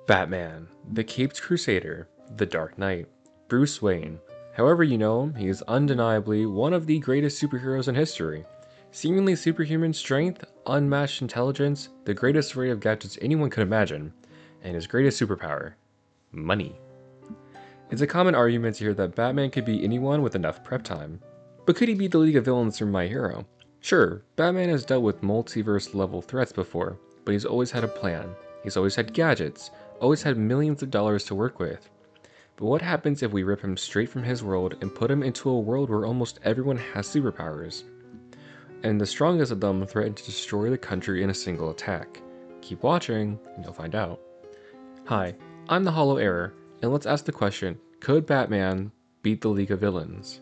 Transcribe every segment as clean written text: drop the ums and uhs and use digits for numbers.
Batman, the Caped Crusader, the Dark Knight, Bruce Wayne. However you know him, he is undeniably one of the greatest superheroes in history. Seemingly superhuman strength, unmatched intelligence, the greatest array of gadgets anyone could imagine, and his greatest superpower, money. It's a common argument to hear that Batman could be anyone with enough prep time. But could he beat the League of Villains from My Hero? Sure, Batman has dealt with multiverse level threats before, but he's always had a plan. He's always had gadgets, always had millions of dollars to work with. But what happens if we rip him straight from his world and put him into a world where almost everyone has superpowers? And the strongest of them threaten to destroy the country in a single attack. Keep watching, and you'll find out. Hi, I'm the Hollow Error, and let's ask the question, could Batman beat the League of Villains?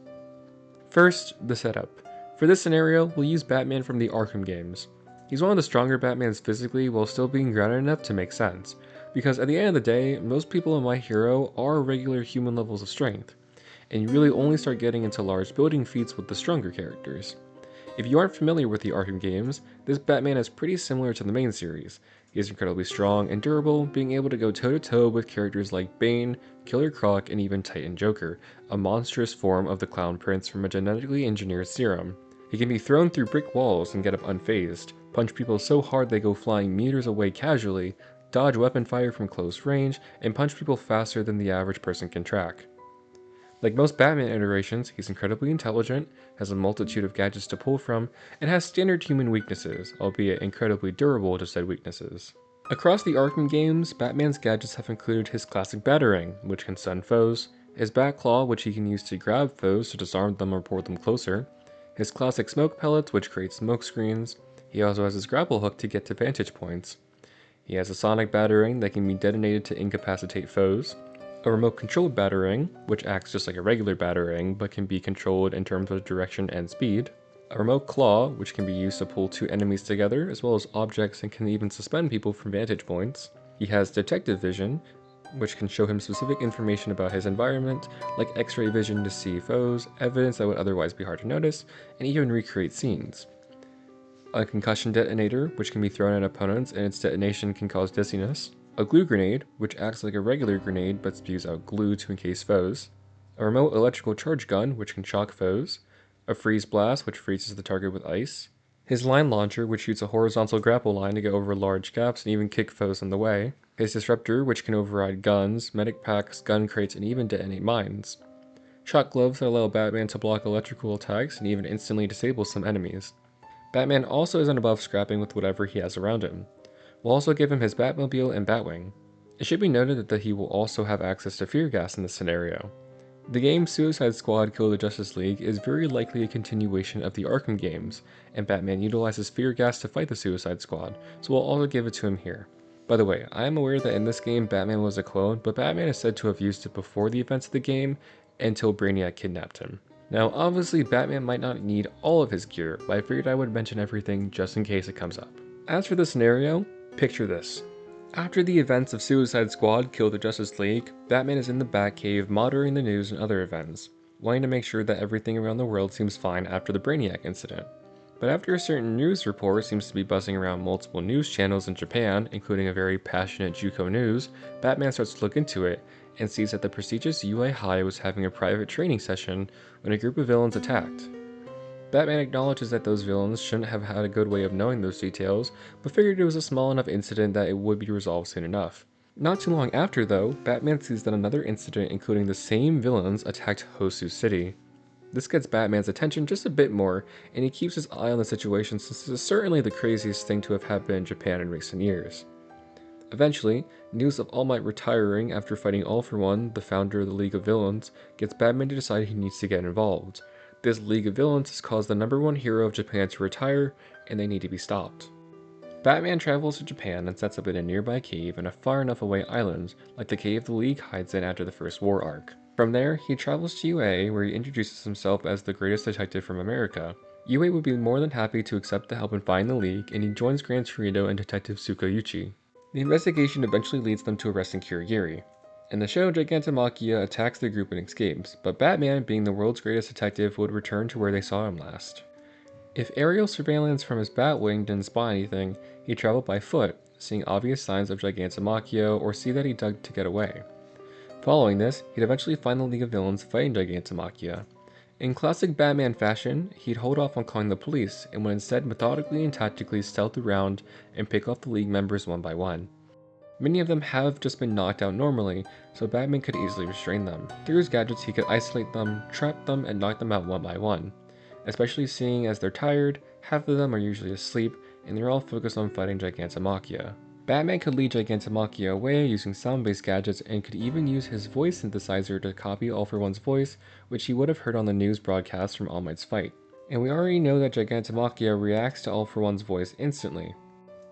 First, the setup. For this scenario, we'll use Batman from the Arkham games. He's one of the stronger Batmans physically while still being grounded enough to make sense, because at the end of the day, most people in My Hero are regular human levels of strength, and you really only start getting into large building feats with the stronger characters. If you aren't familiar with the Arkham games, this Batman is pretty similar to the main series. He is incredibly strong and durable, being able to go toe-to-toe with characters like Bane, Killer Croc, and even Titan Joker, a monstrous form of the Clown Prince from a genetically engineered serum. He can be thrown through brick walls and get up unfazed, punch people so hard they go flying meters away casually, dodge weapon fire from close range, and punch people faster than the average person can track. Like most Batman iterations, he's incredibly intelligent, has a multitude of gadgets to pull from, and has standard human weaknesses, albeit incredibly durable to said weaknesses. Across the Arkham games, Batman's gadgets have included his classic Batarang, which can stun foes, his Bat Claw, which he can use to grab foes to disarm them or pull them closer, his classic Smoke Pellets, which create smoke screens. He also has his Grapple Hook to get to vantage points. He has a Sonic Batarang that can be detonated to incapacitate foes, a remote-controlled Batarang, which acts just like a regular Batarang but can be controlled in terms of direction and speed, a remote claw, which can be used to pull two enemies together, as well as objects, and can even suspend people from vantage points. He has detective vision, which can show him specific information about his environment, like X-ray vision to see foes, evidence that would otherwise be hard to notice, and even recreate scenes. A concussion detonator, which can be thrown at opponents and its detonation can cause dizziness. A glue grenade, which acts like a regular grenade but spews out glue to encase foes. A remote electrical charge gun, which can shock foes. A freeze blast, which freezes the target with ice. His line launcher, which shoots a horizontal grapple line to go over large gaps and even kick foes in the way. His disruptor, which can override guns, medic packs, gun crates, and even detonate mines. Shock gloves that allow Batman to block electrical attacks and even instantly disable some enemies. Batman also isn't above scrapping with whatever he has around him. We'll also give him his Batmobile and Batwing. It should be noted that he will also have access to fear gas in this scenario. The game Suicide Squad Kill the Justice League is very likely a continuation of the Arkham games, and Batman utilizes fear gas to fight the Suicide Squad, so we'll also give it to him here. By the way, I am aware that in this game Batman was a clone, but Batman is said to have used it before the events of the game, until Brainiac kidnapped him. Now obviously Batman might not need all of his gear, but I figured I would mention everything just in case it comes up. As for the scenario, picture this. After the events of Suicide Squad Kill the Justice League, Batman is in the Batcave monitoring the news and other events, wanting to make sure that everything around the world seems fine after the Brainiac incident. But after a certain news report seems to be buzzing around multiple news channels in Japan, including a very passionate Juko News, Batman starts to look into it and sees that the prestigious UA High was having a private training session when a group of villains attacked. Batman acknowledges that those villains shouldn't have had a good way of knowing those details, but figured it was a small enough incident that it would be resolved soon enough. Not too long after though, Batman sees that another incident including the same villains attacked Hosu City. This gets Batman's attention just a bit more, and he keeps his eye on the situation since this is certainly the craziest thing to have happened in Japan in recent years. Eventually, news of All Might retiring after fighting All For One, the founder of the League of Villains, gets Batman to decide he needs to get involved. This League of Villains has caused the #1 hero of Japan to retire, and they need to be stopped. Batman travels to Japan and sets up in a nearby cave in a far enough away island, like the cave the League hides in after the first war arc. From there, he travels to UA, where he introduces himself as the greatest detective from America. UA would be more than happy to accept the help in finding the League, and he joins Gran Torino and Detective Tsukuyoshi. The investigation eventually leads them to arresting Kirigiri. In the show, Gigantomachia attacks the group and escapes, but Batman, being the world's greatest detective, would return to where they saw him last. If aerial surveillance from his Batwing didn't spot anything, he'd travel by foot, seeing obvious signs of Gigantomachia or see that he dug to get away. Following this, he'd eventually find the League of Villains fighting Gigantomachia. In classic Batman fashion, he'd hold off on calling the police and would instead methodically and tactically stealth around and pick off the League members one by one. Many of them have just been knocked out normally, so Batman could easily restrain them. Through his gadgets, he could isolate them, trap them, and knock them out one by one. Especially seeing as they're tired, half of them are usually asleep, and they're all focused on fighting Gigantomachia. Batman could lead Gigantomachia away using sound-based gadgets and could even use his voice synthesizer to copy All For One's voice, which he would have heard on the news broadcast from All Might's fight. And we already know that Gigantomachia reacts to All For One's voice instantly.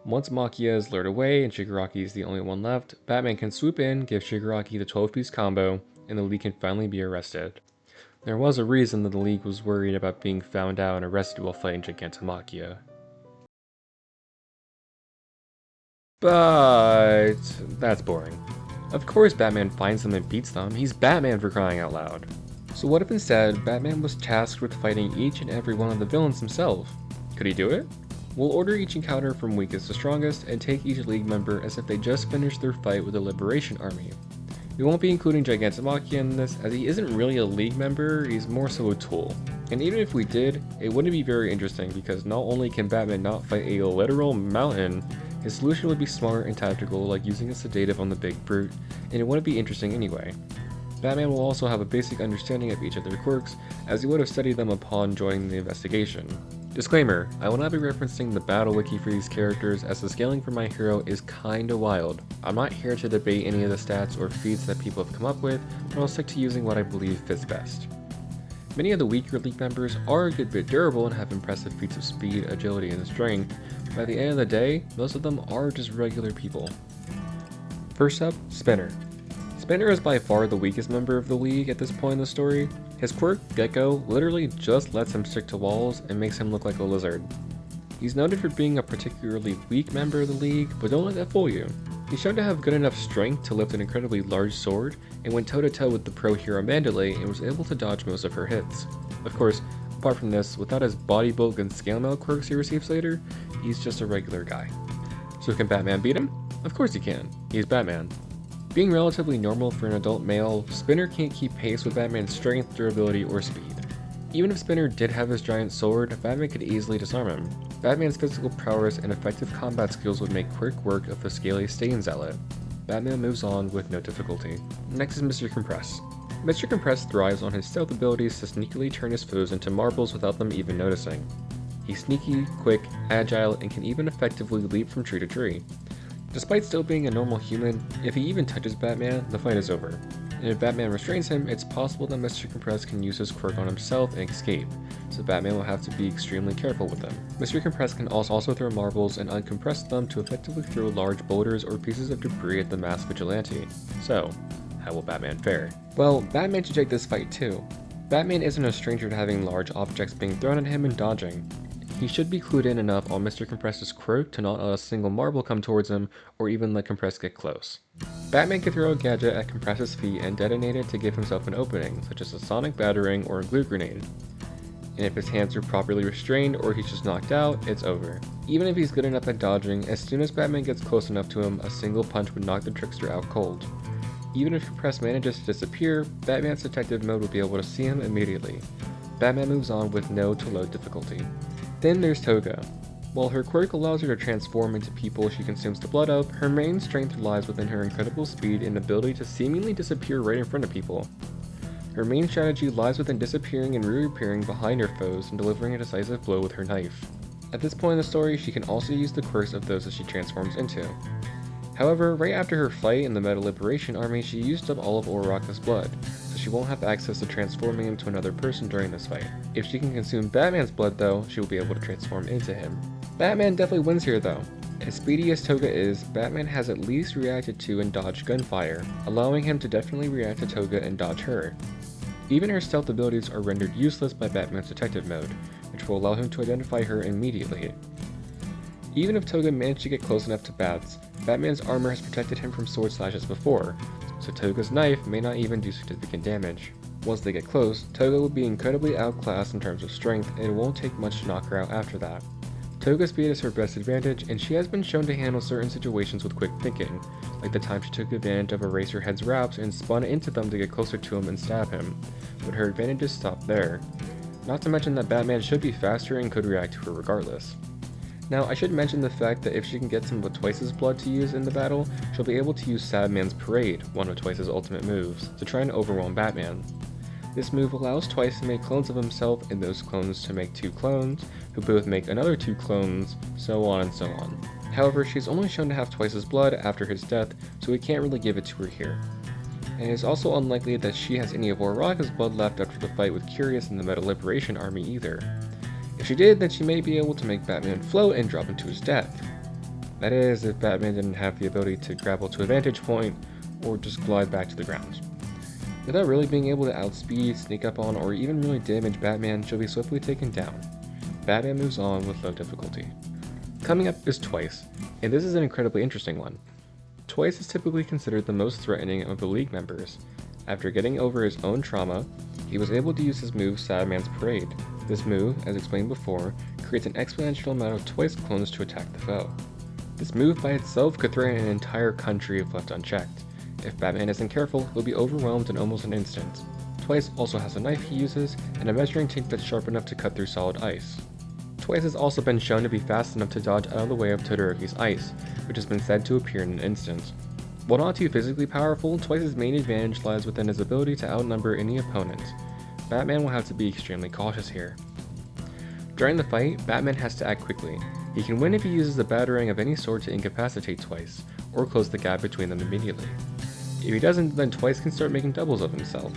Once Machia is lured away and Shigaraki is the only one left, Batman can swoop in, give Shigaraki the 12-piece combo, and the League can finally be arrested. There was a reason that the League was worried about being found out and arrested while fighting Gigantomachia. But that's boring. Of course Batman finds them and beats them, he's Batman for crying out loud. So what if instead, Batman was tasked with fighting each and every one of the villains himself? Could he do it? We'll order each encounter from weakest to strongest and take each League member as if they just finished their fight with the Liberation Army. We won't be including Gigantomachia in this as he isn't really a League member, he's more so a tool. And even if we did, it wouldn't be very interesting because not only can Batman not fight a literal mountain, his solution would be smart and tactical like using a sedative on the big brute, and it wouldn't be interesting anyway. Batman will also have a basic understanding of each of their quirks as he would have studied them upon joining the investigation. Disclaimer, I will not be referencing the battle wiki for these characters as the scaling for my hero is kinda wild. I'm not here to debate any of the stats or feats that people have come up with, but I'll stick to using what I believe fits best. Many of the weaker League members are a good bit durable and have impressive feats of speed, agility, and strength, but at the end of the day, most of them are just regular people. First up, Spinner. Spinner is by far the weakest member of the League at this point in the story. His quirk, Gecko, literally just lets him stick to walls and makes him look like a lizard. He's noted for being a particularly weak member of the League, but don't let that fool you. He's shown to have good enough strength to lift an incredibly large sword, and went toe-to-toe with the pro hero Mandalay and was able to dodge most of her hits. Of course, apart from this, without his body bulk and scale mail quirks he receives later, he's just a regular guy. So can Batman beat him? Of course he can. He's Batman. Being relatively normal for an adult male, Spinner can't keep pace with Batman's strength, durability, or speed. Even if Spinner did have his giant sword, Batman could easily disarm him. Batman's physical prowess and effective combat skills would make quick work of the scaly Stain Zealot. Batman moves on with no difficulty. Next is Mr. Compress. Mr. Compress thrives on his stealth abilities to sneakily turn his foes into marbles without them even noticing. He's sneaky, quick, agile, and can even effectively leap from tree to tree. Despite still being a normal human, if he even touches Batman, the fight is over. And if Batman restrains him, it's possible that Mr. Compress can use his quirk on himself and escape, so Batman will have to be extremely careful with him. Mr. Compress can also throw marbles and uncompress them to effectively throw large boulders or pieces of debris at the masked vigilante. So, how will Batman fare? Well, Batman should take this fight too. Batman isn't a stranger to having large objects being thrown at him and dodging. He should be clued in enough on Mr. Compress's quirk to not let a single marble come towards him or even let Compress get close. Batman can throw a gadget at Compress's feet and detonate it to give himself an opening, such as a sonic battering or a glue grenade. And if his hands are properly restrained or he's just knocked out, it's over. Even if he's good enough at dodging, as soon as Batman gets close enough to him, a single punch would knock the trickster out cold. Even if Compress manages to disappear, Batman's detective mode will be able to see him immediately. Batman moves on with no to low difficulty. Then there's Toga. While her quirk allows her to transform into people she consumes the blood of, her main strength lies within her incredible speed and ability to seemingly disappear right in front of people. Her main strategy lies within disappearing and reappearing behind her foes and delivering a decisive blow with her knife. At this point in the story, she can also use the quirks of those that she transforms into. However, right after her fight in the Meta Liberation Army, she used up all of Oraka's blood, so she won't have access to transforming into another person during this fight. If she can consume Batman's blood though, she will be able to transform into him. Batman definitely wins here though. As speedy as Toga is, Batman has at least reacted to and dodged gunfire, allowing him to definitely react to Toga and dodge her. Even her stealth abilities are rendered useless by Batman's detective mode, which will allow him to identify her immediately. Even if Toga managed to get close enough to Bats, Batman's armor has protected him from sword slashes before, so Toga's knife may not even do significant damage. Once they get close, Toga will be incredibly outclassed in terms of strength, and it won't take much to knock her out after that. Toga's speed is her best advantage, and she has been shown to handle certain situations with quick thinking, like the time she took advantage of Eraserhead's wraps and spun into them to get closer to him and stab him, but her advantages stop there. Not to mention that Batman should be faster and could react to her regardless. Now, I should mention the fact that if she can get some of Twice's blood to use in the battle, she'll be able to use Sadman's Parade, one of Twice's ultimate moves, to try and overwhelm Batman. This move allows Twice to make clones of himself and those clones to make 2 clones, who both make another 2 clones, so on and so on. However, she's only shown to have Twice's blood after his death, so we can't really give it to her here. And it is also unlikely that she has any of Uraraka's blood left after the fight with Curious in the Meta Liberation Army either. If she did, then she may be able to make Batman float and drop into his death. That is, if Batman didn't have the ability to grapple to a vantage point, or just glide back to the ground. Without really being able to outspeed, sneak up on, or even really damage Batman, she'll be swiftly taken down. Batman moves on with low difficulty. Coming up is Twice, and this is an incredibly interesting one. Twice is typically considered the most threatening of the League members. After getting over his own trauma, he was able to use his move Sadman's Parade. This move, as explained before, creates an exponential amount of Twice clones to attack the foe. This move by itself could threaten an entire country if left unchecked. If Batman isn't careful, he'll be overwhelmed in almost an instant. Twice also has a knife he uses, and a measuring tape that's sharp enough to cut through solid ice. Twice has also been shown to be fast enough to dodge out of the way of Todoroki's ice, which has been said to appear in an instant. While not too physically powerful, Twice's main advantage lies within his ability to outnumber any opponent. Batman will have to be extremely cautious here. During the fight, Batman has to act quickly. He can win if he uses a batarang of any sort to incapacitate Twice, or close the gap between them immediately. If he doesn't, then Twice can start making doubles of himself.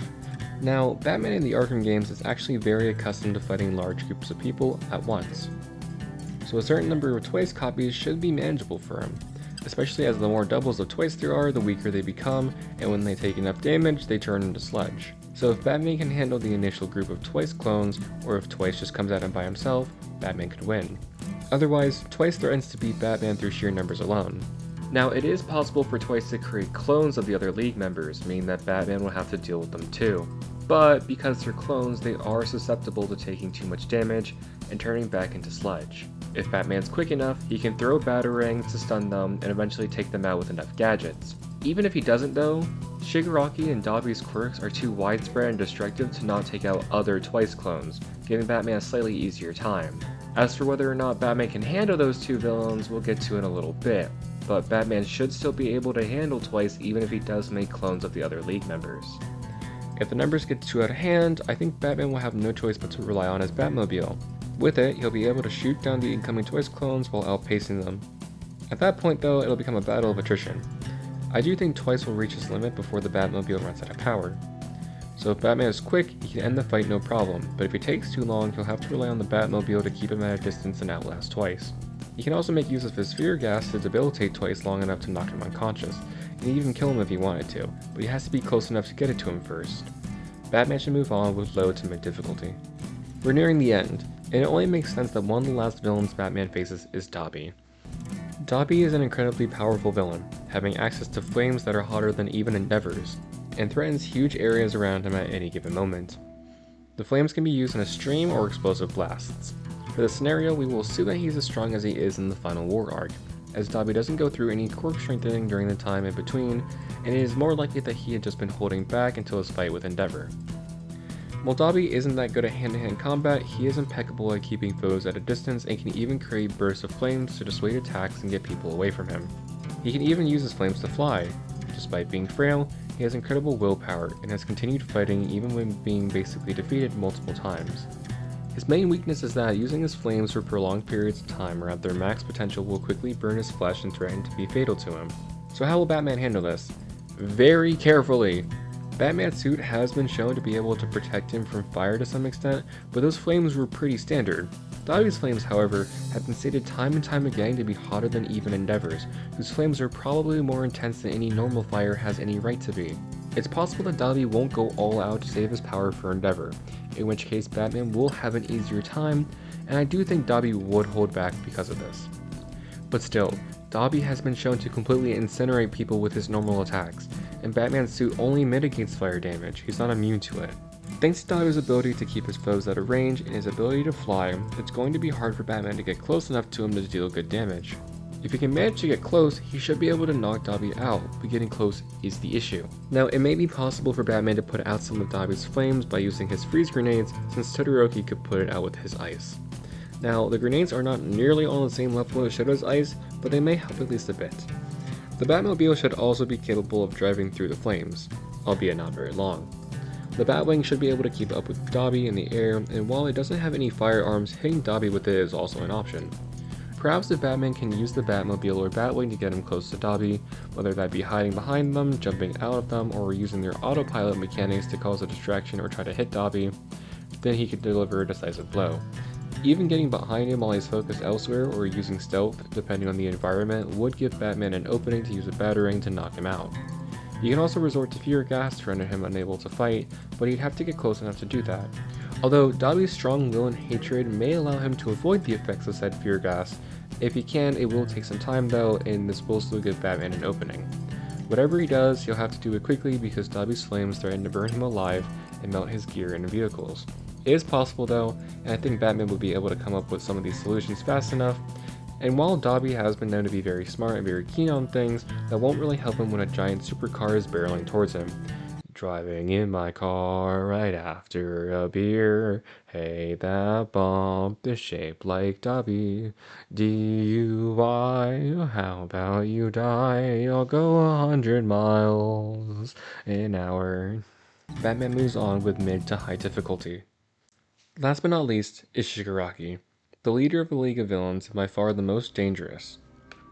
Now, Batman in the Arkham games is actually very accustomed to fighting large groups of people at once, so a certain number of Twice copies should be manageable for him, especially as the more doubles of Twice there are, the weaker they become, and when they take enough damage, they turn into sludge. So if Batman can handle the initial group of Twice clones, or if Twice just comes at him by himself, Batman could win. Otherwise, Twice threatens to beat Batman through sheer numbers alone. Now, it is possible for Twice to create clones of the other League members, meaning that Batman will have to deal with them too. But because they're clones, they are susceptible to taking too much damage and turning back into sludge. If Batman's quick enough, he can throw batarangs to stun them and eventually take them out with enough gadgets. Even if he doesn't though, Shigaraki and Dabi's quirks are too widespread and destructive to not take out other Twice clones, giving Batman a slightly easier time. As for whether or not Batman can handle those 2 villains, we'll get to in a little bit, but Batman should still be able to handle Twice even if he does make clones of the other League members. If the numbers get too out of hand, I think Batman will have no choice but to rely on his Batmobile. With it, he'll be able to shoot down the incoming Twice clones while outpacing them. At that point though, it'll become a battle of attrition. I do think Twice will reach his limit before the Batmobile runs out of power. So if Batman is quick, he can end the fight no problem, but if he takes too long, he'll have to rely on the Batmobile to keep him at a distance and outlast Twice. He can also make use of his fear gas to debilitate Twice long enough to knock him unconscious, and even kill him if he wanted to, but he has to be close enough to get it to him first. Batman should move on with low to mid difficulty. We're nearing the end, and it only makes sense that one of the last villains Batman faces is Dabi. Dabi is an incredibly powerful villain, having access to flames that are hotter than even Endeavor's, and threatens huge areas around him at any given moment. The flames can be used in a stream or explosive blasts. For this scenario, we will assume that he's as strong as he is in the final war arc, as Dabi doesn't go through any quirk strengthening during the time in between, and it is more likely that he had just been holding back until his fight with Endeavor. While Dabi isn't that good at hand-to-hand combat, he is impeccable at keeping foes at a distance and can even create bursts of flames to dissuade attacks and get people away from him. He can even use his flames to fly. Despite being frail, he has incredible willpower and has continued fighting even when being basically defeated multiple times. His main weakness is that using his flames for prolonged periods of time around their max potential will quickly burn his flesh and threaten to be fatal to him. So how will Batman handle this? Very carefully! Batman's suit has been shown to be able to protect him from fire to some extent, but those flames were pretty standard. Dabi's flames, however, have been stated time and time again to be hotter than even Endeavor's, whose flames are probably more intense than any normal fire has any right to be. It's possible that Dabi won't go all out to save his power for Endeavor, in which case Batman will have an easier time, and I do think Dabi would hold back because of this. But still, Dabi has been shown to completely incinerate people with his normal attacks, and Batman's suit only mitigates fire damage, he's not immune to it. Thanks to Dabi's ability to keep his foes out of range and his ability to fly, it's going to be hard for Batman to get close enough to him to deal good damage. If he can manage to get close, he should be able to knock Dabi out, but getting close is the issue. Now, it may be possible for Batman to put out some of Dabi's flames by using his freeze grenades, since Todoroki could put it out with his ice. Now, the grenades are not nearly on the same level as Shadow's ice, but they may help at least a bit. The Batmobile should also be capable of driving through the flames, albeit not very long. The Batwing should be able to keep up with Dabi in the air, and while it doesn't have any firearms, hitting Dabi with it is also an option. Perhaps if Batman can use the Batmobile or Batwing to get him close to Dabi, whether that be hiding behind them, jumping out of them, or using their autopilot mechanics to cause a distraction or try to hit Dabi, then he could deliver a decisive blow. Even getting behind him while he's focused elsewhere or using stealth, depending on the environment, would give Batman an opening to use a Batarang to knock him out. You can also resort to fear gas to render him unable to fight, but he'd have to get close enough to do that. Although Dabi's strong will and hatred may allow him to avoid the effects of said fear gas, if he can, it will take some time though, and this will still give Batman an opening. Whatever he does, he'll have to do it quickly because Dabi's flames threaten to burn him alive and melt his gear and vehicles. It is possible though, and I think Batman will be able to come up with some of these solutions fast enough. And while Dabi has been known to be very smart and very keen on things, that won't really help him when a giant supercar is barreling towards him. Driving in my car right after a beer. Hey, that bump is shaped like Dabi. DUI, how about you die? I'll go 100 miles an hour. Batman moves on with mid to high difficulty. Last but not least is Shigaraki, the leader of the League of Villains and by far the most dangerous.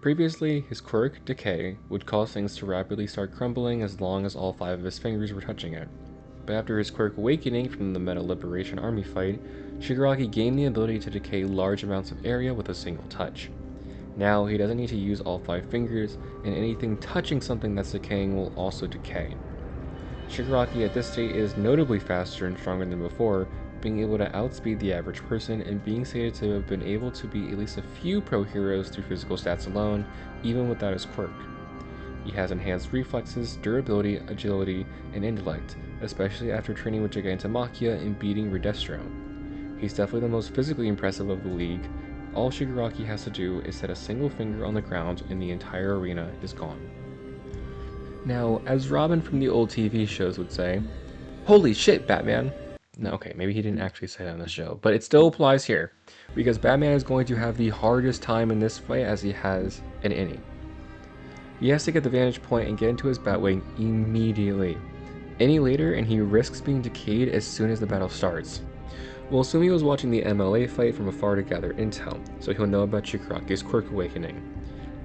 Previously, his quirk, Decay, would cause things to rapidly start crumbling as long as all 5 of his fingers were touching it. But after his quirk Awakening from the Meta Liberation Army fight, Shigaraki gained the ability to decay large amounts of area with a single touch. Now, he doesn't need to use all 5 fingers, and anything touching something that's decaying will also decay. Shigaraki at this state is notably faster and stronger than before, being able to outspeed the average person and being stated to have been able to beat at least a few pro heroes through physical stats alone, even without his quirk. He has enhanced reflexes, durability, agility, and intellect, especially after training with Gigantomachia and beating Redestro. He's definitely the most physically impressive of the league. All Shigaraki has to do is set a single finger on the ground and the entire arena is gone. Now, as Robin from the old TV shows would say, "Holy shit, Batman!" No, okay, maybe he didn't actually say that on the show, but it still applies here, because Batman is going to have the hardest time in this fight as he has in any. He has to get the vantage point and get into his Batwing immediately. Any later and he risks being decayed as soon as the battle starts. We'll assume he was watching the MLA fight from afar to gather intel, so he'll know about Shigaraki's quirk awakening.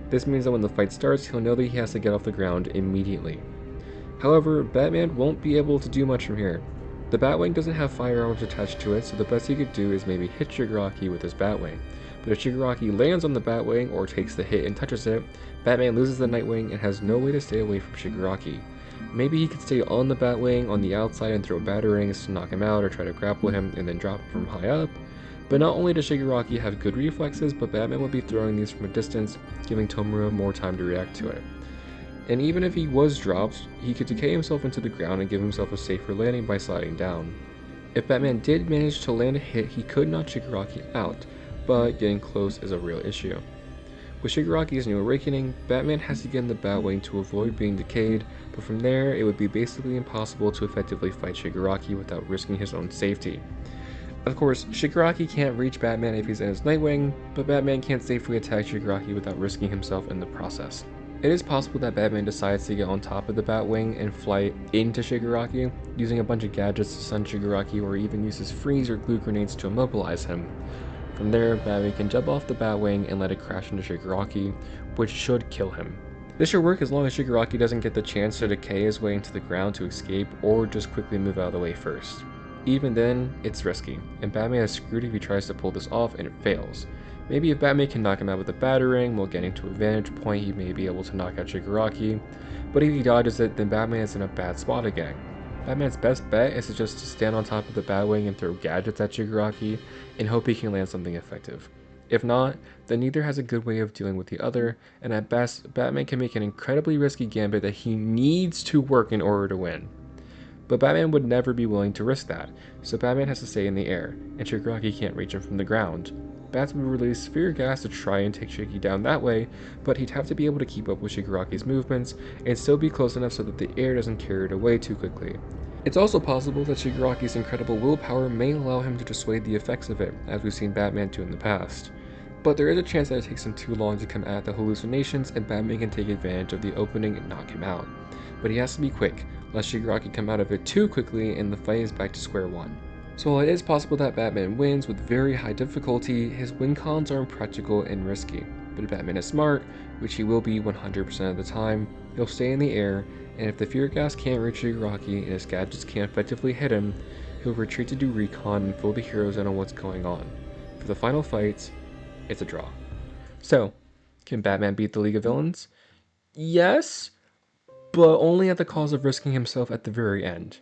This means that when the fight starts, he'll know that he has to get off the ground immediately. However, Batman won't be able to do much from here. The Batwing doesn't have firearms attached to it, so the best he could do is maybe hit Shigaraki with his Batwing. But if Shigaraki lands on the Batwing or takes the hit and touches it, Batman loses the Nightwing and has no way to stay away from Shigaraki. Maybe he could stay on the Batwing on the outside and throw Batarangs to knock him out or try to grapple him and then drop him from high up. But not only does Shigaraki have good reflexes, but Batman would be throwing these from a distance, giving Tomura more time to react to it. And even if he was dropped, he could decay himself into the ground and give himself a safer landing by sliding down. If Batman did manage to land a hit, he could knock Shigaraki out, but getting close is a real issue. With Shigaraki's new awakening, Batman has to get in the Batwing to avoid being decayed, but from there it would be basically impossible to effectively fight Shigaraki without risking his own safety. Of course, Shigaraki can't reach Batman if he's in his Nightwing, but Batman can't safely attack Shigaraki without risking himself in the process. It is possible that Batman decides to get on top of the Batwing and fly into Shigaraki, using a bunch of gadgets to stun Shigaraki or even uses freeze or glue grenades to immobilize him. From there, Batman can jump off the Batwing and let it crash into Shigaraki, which should kill him. This should work as long as Shigaraki doesn't get the chance to decay his way into the ground to escape or just quickly move out of the way first. Even then, it's risky, and Batman is screwed if he tries to pull this off and it fails. Maybe if Batman can knock him out with a Batarang while getting to a vantage point, he may be able to knock out Shigaraki, but if he dodges it, then Batman is in a bad spot again. Batman's best bet is to just stand on top of the Batwing and throw gadgets at Shigaraki and hope he can land something effective. If not, then neither has a good way of dealing with the other, and at best, Batman can make an incredibly risky gambit that he needs to work in order to win. But Batman would never be willing to risk that, so Batman has to stay in the air, and Shigaraki can't reach him from the ground. Bats would release fear gas to try and take Shiggy down that way, but he'd have to be able to keep up with Shigaraki's movements and still be close enough so that the air doesn't carry it away too quickly. It's also possible that Shigaraki's incredible willpower may allow him to dissuade the effects of it, as we've seen Batman do in the past. But there is a chance that it takes him too long to come at the hallucinations and Batman can take advantage of the opening and knock him out. But he has to be quick, lest Shigaraki come out of it too quickly and the fight is back to square one. So while it is possible that Batman wins with very high difficulty, his win cons are impractical and risky. But if Batman is smart, which he will be 100% of the time, he'll stay in the air, and if the fear gas can't reach Shigaraki and his gadgets can't effectively hit him, he'll retreat to do recon and fill the heroes in on what's going on. For the final fights, it's a draw. So, can Batman beat the League of Villains? Yes, but only at the cost of risking himself at the very end.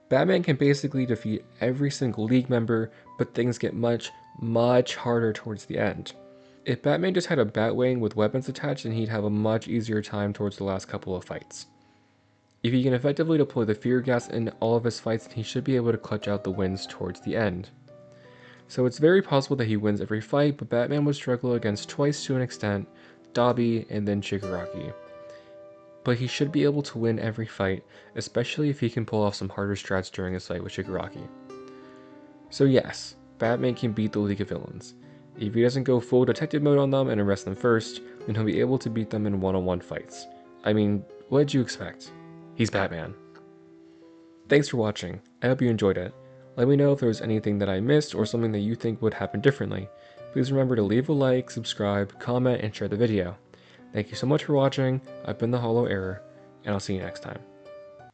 Batman can basically defeat every single League member, but things get much, much harder towards the end. If Batman just had a Batwing with weapons attached, then he'd have a much easier time towards the last couple of fights. If he can effectively deploy the fear gas in all of his fights, then he should be able to clutch out the wins towards the end. So it's very possible that he wins every fight, but Batman would struggle against twice to an extent, Dabi and then Shigaraki. But he should be able to win every fight, especially if he can pull off some harder strats during his fight with Shigaraki. So yes, Batman can beat the League of Villains. If he doesn't go full detective mode on them and arrest them first, then he'll be able to beat them in one-on-one fights. I mean, what did you expect? He's Batman. Thanks for watching. I hope you enjoyed it. Let me know if there was anything that I missed or something that you think would happen differently. Please remember to leave a like, subscribe, comment, and share the video. Thank you so much for watching. I've been the Hollow Error, and I'll see you next time.